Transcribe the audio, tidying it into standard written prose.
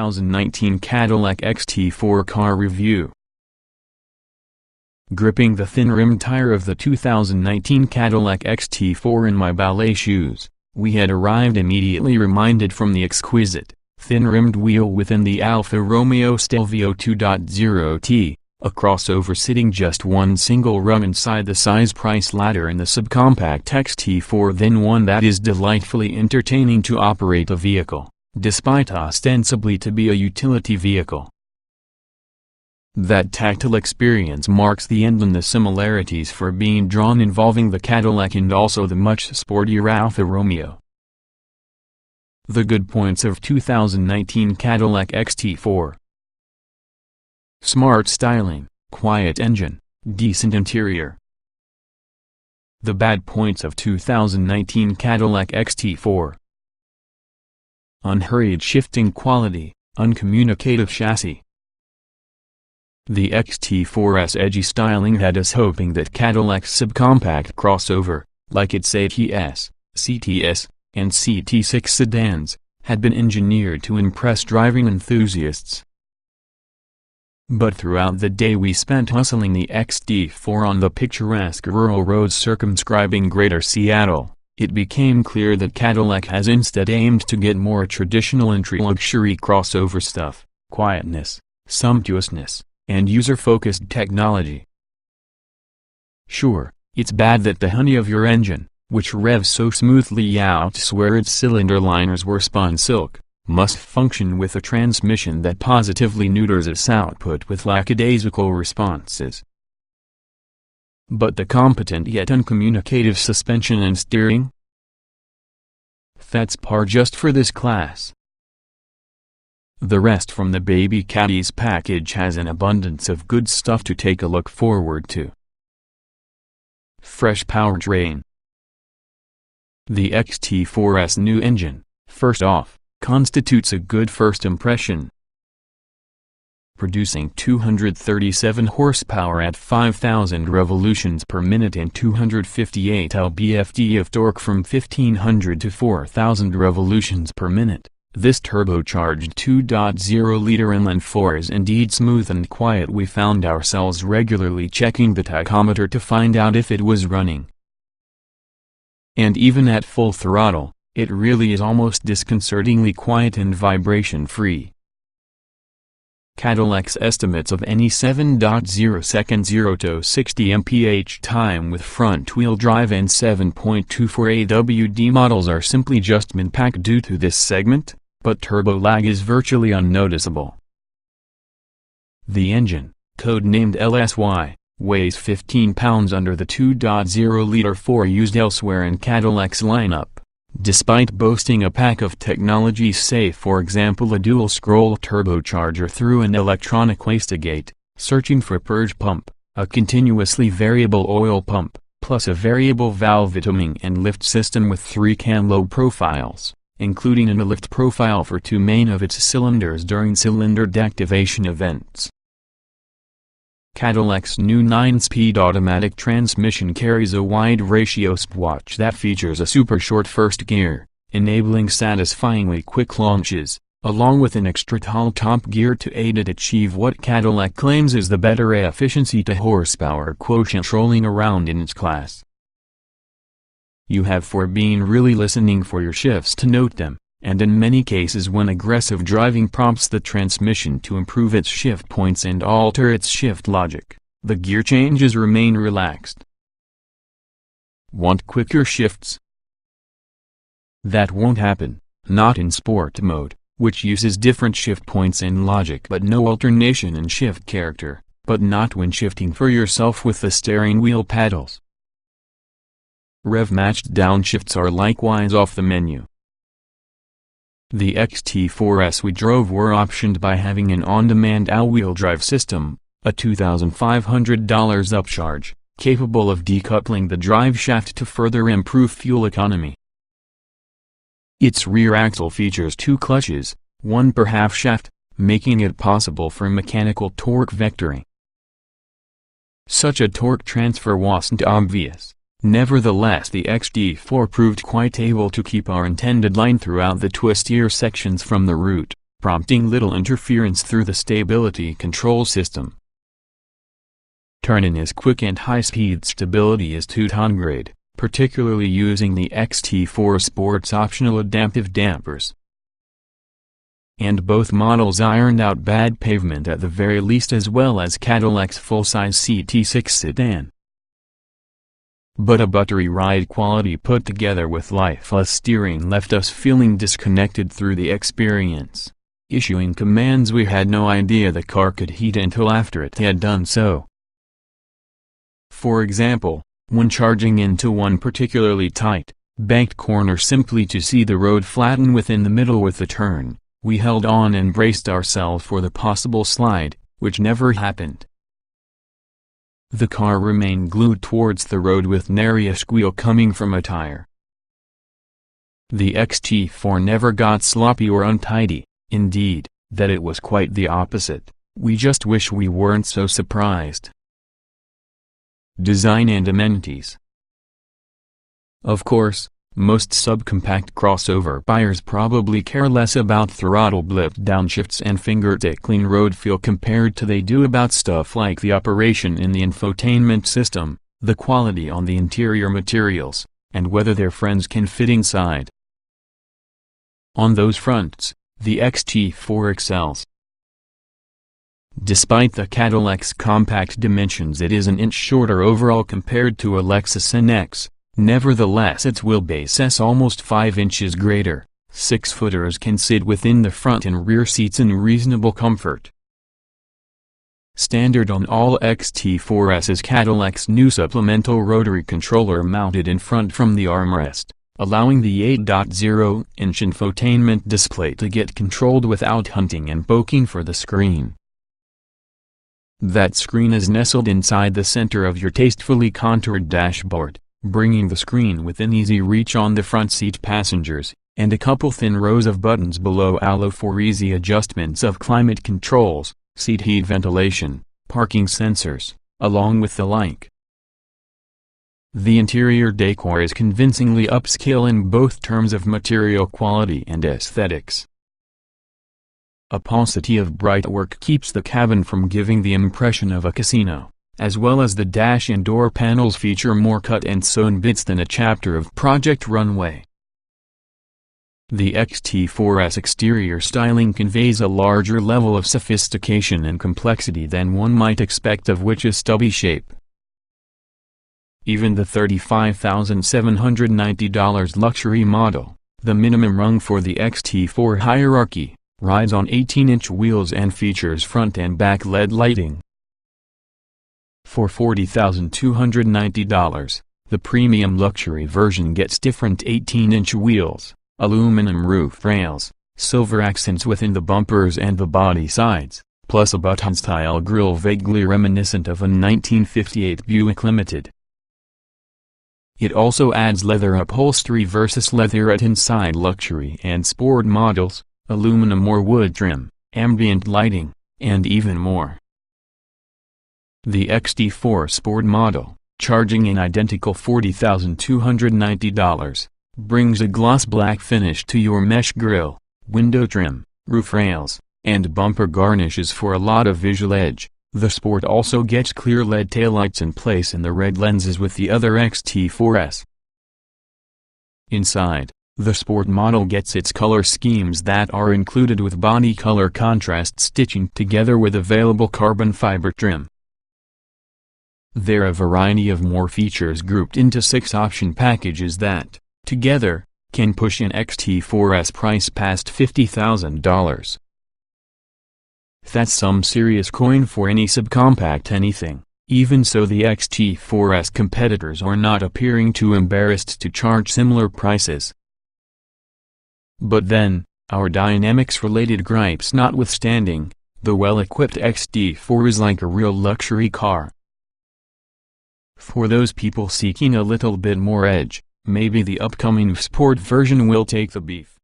2019 Cadillac XT4 car review. Gripping the thin-rimmed tire of the 2019 Cadillac XT4 in my ballet shoes, we had arrived immediately reminded from the exquisite, thin-rimmed wheel within the Alfa Romeo Stelvio 2.0T, a crossover sitting just one single rung inside the size-price ladder in the subcompact XT4, then one that is delightfully entertaining to operate a vehicle, despite ostensibly to be a utility vehicle. That tactile experience marks the end in the similarities for being drawn involving the Cadillac and also the much sportier Alfa Romeo. The good points of 2019 Cadillac XT4: smart styling, quiet engine, decent interior. The bad points of 2019 Cadillac XT4: unhurried shifting quality, uncommunicative chassis. The XT4's edgy styling had us hoping that Cadillac's subcompact crossover, like its ATS, CTS, and CT6 sedans, had been engineered to impress driving enthusiasts. But throughout the day we spent hustling the XT4 on the picturesque rural roads circumscribing Greater Seattle, it became clear that Cadillac has instead aimed to get more traditional entry luxury crossover stuff, quietness, sumptuousness, and user-focused technology. Sure, it's bad that the honey of your engine, which revs so smoothly you swear its cylinder liners were spun silk, must function with a transmission that positively neuters its output with lackadaisical responses. But the competent yet uncommunicative suspension and steering? That's par just for this class. The rest from the baby Caddy's package has an abundance of good stuff to take a look forward to. Fresh powertrain. The XT4's new engine, first off, constitutes a good first impression. Producing 237 horsepower at 5,000 revolutions per minute and 258 lb-ft of torque from 1,500 to 4,000 revolutions per minute. This turbocharged 2.0-liter inline-4 is indeed smooth and quiet. We found ourselves regularly checking the tachometer to find out if it was running. And even at full throttle, it really is almost disconcertingly quiet and vibration-free. Cadillac's estimates of any 7.0 0 to 60 mph time with front-wheel drive and 7.24 AWD models are simply just min-pack due to this segment, but turbo lag is virtually unnoticeable. The engine, code-named LSY, weighs 15 pounds under the 2.0-liter 4 used elsewhere in Cadillac's lineup, despite boasting a pack of technologies, say for example a dual-scroll turbocharger through an electronic wastegate, searching for purge pump, a continuously variable oil pump, plus a variable valve timing and lift system with 3 cam low profiles, including a lift profile for 2 main of its cylinders during cylinder deactivation events. Cadillac's new 9-speed automatic transmission carries a wide ratio swatch that features a super short first gear, enabling satisfyingly quick launches, along with an extra tall top gear to aid it achieve what Cadillac claims is the better efficiency to horsepower quotient rolling around in its class. You have for being really listening for your shifts to note them, and in many cases when aggressive driving prompts the transmission to improve its shift points and alter its shift logic, the gear changes remain relaxed. Want quicker shifts? That won't happen, not in sport mode, which uses different shift points and logic but no alternation in shift character, but not when shifting for yourself with the steering wheel paddles. Rev-matched downshifts are likewise off the menu. The XT4s we drove were optioned by having an on-demand all-wheel drive system, a $2,500 upcharge, capable of decoupling the drive shaft to further improve fuel economy. Its rear axle features 2 clutches, 1 per half shaft, making it possible for mechanical torque vectoring. Such a torque transfer wasn't obvious. Nevertheless, the XT4 proved quite able to keep our intended line throughout the twistier sections from the route, prompting little interference through the stability control system. Turn-in is quick and high-speed stability is two-ton grade, particularly using the XT4 Sport's optional adaptive dampers. And both models ironed out bad pavement at the very least, as well as Cadillac's full-size CT6 sedan. But a buttery ride quality put together with lifeless steering left us feeling disconnected through the experience, issuing commands we had no idea the car could heed until after it had done so. For example, when charging into one particularly tight, banked corner simply to see the road flatten within the middle with the turn, we held on and braced ourselves for the possible slide, which never happened. The car remained glued towards the road with nary a squeal coming from a tire. The XT4 never got sloppy or untidy, indeed, that it was quite the opposite. We just wish we weren't so surprised. Design and amenities. Of course, most subcompact crossover buyers probably care less about throttle blip downshifts and finger-tickling road feel compared to they do about stuff like the operation in the infotainment system, the quality on the interior materials, and whether their friends can fit inside. On those fronts, the XT4 excels. Despite the Cadillac's compact dimensions, it is an inch shorter overall compared to a Lexus NX. Nevertheless, its wheelbase is almost 5 inches greater. 6-footers can sit within the front and rear seats in reasonable comfort. Standard on all XT4s is Cadillac's new supplemental rotary controller mounted in front from the armrest, allowing the 8.0-inch infotainment display to get controlled without hunting and poking for the screen. That screen is nestled inside the center of your tastefully contoured dashboard, bringing the screen within easy reach on the front seat passengers, and a couple thin rows of buttons below allow for easy adjustments of climate controls, seat heat ventilation, parking sensors, along with the like. The interior decor is convincingly upscale in both terms of material quality and aesthetics. A paucity of bright work keeps the cabin from giving the impression of a casino, as well as the dash and door panels feature more cut-and-sewn bits than a chapter of Project Runway. The XT4's exterior styling conveys a larger level of sophistication and complexity than one might expect of which a stubby shape. Even the $35,790 luxury model, the minimum rung for the XT4 hierarchy, rides on 18-inch wheels and features front and back LED lighting. For $40,290, the premium luxury version gets different 18-inch wheels, aluminum roof rails, silver accents within the bumpers and the body sides, plus a button-style grille vaguely reminiscent of a 1958 Buick Limited. It also adds leather upholstery versus leatherette inside luxury and sport models, aluminum or wood trim, ambient lighting, and even more. The XT4 Sport model, charging an identical $40,290, brings a gloss black finish to your mesh grille, window trim, roof rails, and bumper garnishes for a lot of visual edge. The Sport also gets clear LED taillights in place in the red lenses with the other XT4s. Inside, the Sport model gets its color schemes that are included with body color contrast stitching together with available carbon fiber trim. There are a variety of more features grouped into 6 option packages that, together, can push an XT4's price past $50,000. That's some serious coin for any subcompact anything. Even so, the XT4's competitors are not appearing too embarrassed to charge similar prices. But then, our dynamics-related gripes notwithstanding, the well-equipped XT4 is like a real luxury car. For those people seeking a little bit more edge, maybe the upcoming sport version will take the beef.